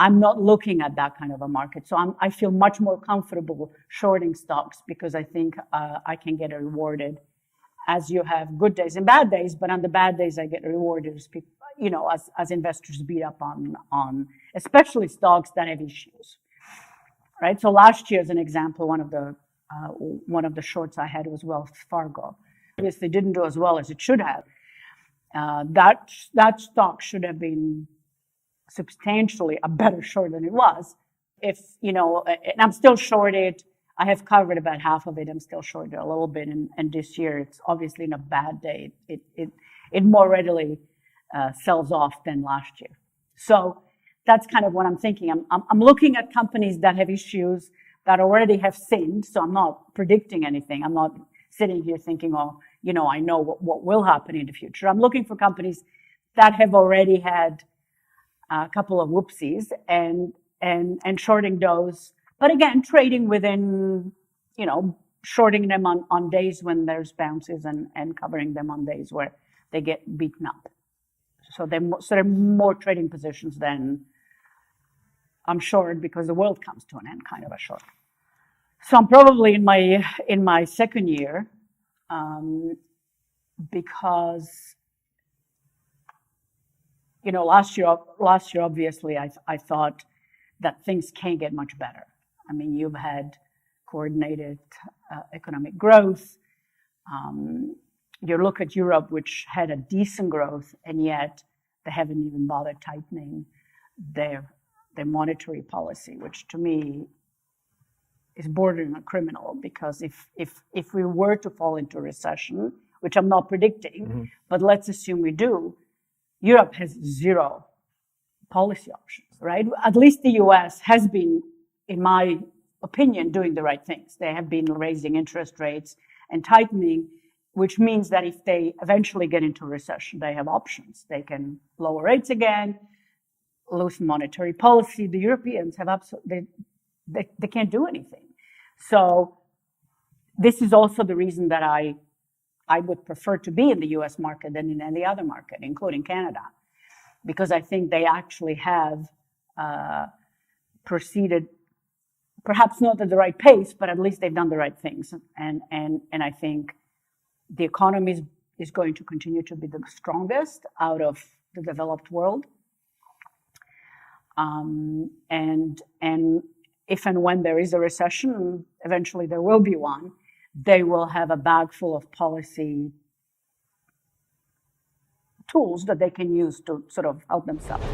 I'm not looking at that kind of a market. So I feel much more comfortable shorting stocks because I think I can get rewarded as you have good days and bad days, but on the bad days I get rewarded as people, as investors beat up on especially stocks that have issues, right? So last year, as an example, one of the shorts I had was Wells Fargo. Obviously, didn't do as well as it should have. That stock should have been substantially a better short than it was. If and I'm still shorted. I have covered about half of it. I'm still shorted a little bit, and this year it's obviously in a bad day. It more readily sells off than last year. So that's kind of what I'm thinking. I'm looking at companies that have issues that already have sinned. So I'm not predicting anything. I'm not sitting here thinking, I know what will happen in the future. I'm looking for companies that have already had a couple of whoopsies and shorting those. But again, trading within, shorting them on days when there's bounces and covering them on days where they get beaten up. So they're more trading positions than I'm short because the world comes to an end kind of a short. So I'm probably in my second year, because last year obviously I thought that things can't get much better. I mean, you've had coordinated economic growth. You look at Europe, which had a decent growth, and yet they haven't even bothered tightening their monetary policy, which to me is bordering on criminal. Because if we were to fall into recession, which I'm not predicting, but let's assume we do, Europe has zero policy options, right? At least the US has been, in my opinion, doing the right things. They have been raising interest rates and tightening, which means that if they eventually get into recession, they have options. They can lower rates again, loosen monetary policy. The Europeans have absolutely, they can't do anything. So this is also the reason that I would prefer to be in the US market than in any other market, including Canada, because I think they actually have proceeded, perhaps not at the right pace, but at least they've done the right things. And I think the economy is going to continue to be the strongest out of the developed world. And if and when there is a recession, eventually there will be one, they will have a bag full of policy tools that they can use to sort of help themselves.